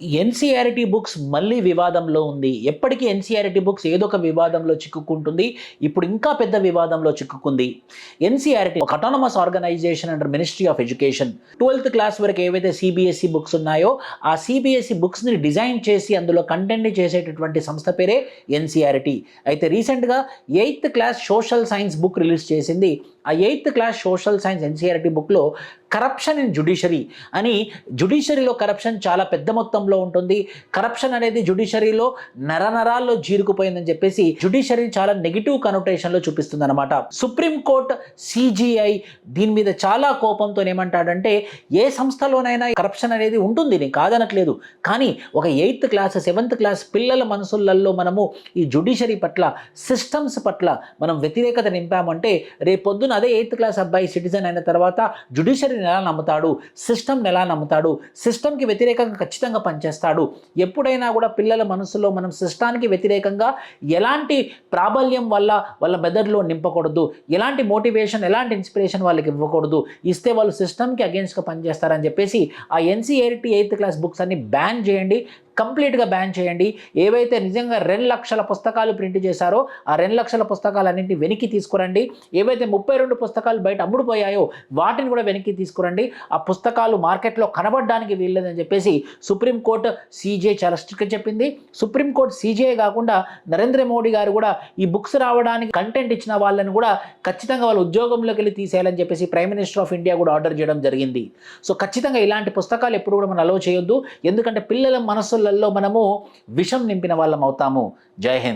NCERT books మళ్ళీ వివాదంలో ఉంది. ఎప్పటికీ ఎన్సీఆర్టీ బుక్స్ ఏదో ఒక వివాదంలో చిక్కుకుంటుంది. ఇప్పుడు ఇంకా పెద్ద వివాదంలో చిక్కుకుంది. ఎన్సీఆర్టీ ఒక autonomous organisation under ministry of education. 12th class వరకు ఏవైతే సిబిఎస్ఈ బుక్స్ ఉన్నాయో ఆ సిబిఎస్ఈ బుక్స్ని డిజైన్ చేసి అందులో కంటెంట్ని చేసేటటువంటి సంస్థ పేరే ఎన్సీఆర్టీ. అయితే రీసెంట్గా 8th class social science book release చేసింది. ఆ 8th class social science NCERT బుక్లో కరప్షన్ ఇన్ జ్యుడిషరీ అని, జ్యుడిషరీలో కరప్షన్ చాలా పెద్ద మొత్తంలో ఉంటుంది, కరప్షన్ అనేది జ్యుడిషరీలో నరనరాల్లో జీరుకుపోయిందని చెప్పేసి జ్యుడిషరీ చాలా నెగిటివ్ కనోటేషన్లో చూపిస్తుంది అనమాట. సుప్రీంకోర్టు సిజిఐ దీని మీద చాలా కోపంతో ఏమంటాడంటే, ఏ సంస్థలోనైనా కరప్షన్ అనేది ఉంటుంది, నేను కాదనట్లేదు, కానీ ఒక 8th క్లాస్ 7th క్లాస్ పిల్లల మనసులలో మనము ఈ జ్యుడిషరీ పట్ల, సిస్టమ్స్ పట్ల మనం వ్యతిరేకత నింపామంటే రేపొద్దున అదే 8th క్లాస్ అబ్బాయి సిటిజన్ అయిన తర్వాత జ్యుడిషరీని ఎలా నమ్ముతాడు, సిస్టమ్ని ఎలా నమ్ముతాడు, సిస్టమ్కి వ్యతిరేకంగా ఖచ్చితంగా పనిచేస్తాడు. ఎప్పుడైనా కూడా పిల్లల మనసులో మనం సిస్టానికి వ్యతిరేకంగా ఎలాంటి ప్రాబల్యం వల్ల వాళ్ళ మెదడులో నింపకూడదు, ఎలాంటి మోటివేషన్, ఎలాంటి ఇన్స్పిరేషన్ వాళ్ళకి ఇవ్వకూడదు. ఇస్తే వాళ్ళు సిస్టమ్కి అగేన్స్ట్గా పనిచేస్తారని చెప్పేసి ఆ ఎన్సీఆర్టీ 8th క్లాస్ బుక్స్ అన్ని బ్యాన్ చేయండి, కంప్లీట్గా బ్యాన్ చేయండి. ఏవైతే నిజంగా 2 లక్షల పుస్తకాలు ప్రింట్ చేశారో ఆ 2 లక్షల పుస్తకాలన్నింటినీ వెనక్కి తీసుకురండి. ఏవైతే 32 పుస్తకాలు బయట అమ్ముడుపోయాయో వాటిని కూడా వెనక్కి తీసుకురండి. ఆ పుస్తకాలు మార్కెట్లో కనబడడానికి వీల్లేదని చెప్పేసి సుప్రీంకోర్టు సీజే చాలా స్ట్రిక్ట్గా చెప్పింది. సుప్రీంకోర్టు సీజే కాకుండా నరేంద్ర మోడీ గారు కూడా ఈ బుక్స్ రావడానికి కంటెంట్ ఇచ్చిన వాళ్ళని కూడా ఖచ్చితంగా వాళ్ళ ఉద్యోగంలోకి వెళ్ళి తీసేయాలని చెప్పేసి ప్రైమ్ మినిస్టర్ ఆఫ్ ఇండియా కూడా ఆర్డర్ చేయడం జరిగింది. సో ఖచ్చితంగా ఇలాంటి పుస్తకాలు ఎప్పుడు కూడా మనం అలో చేయొద్దు. ఎందుకంటే పిల్లల మనసులలో మనము విషం నింపిన వాళ్ళం అవుతాము. జై హింద్.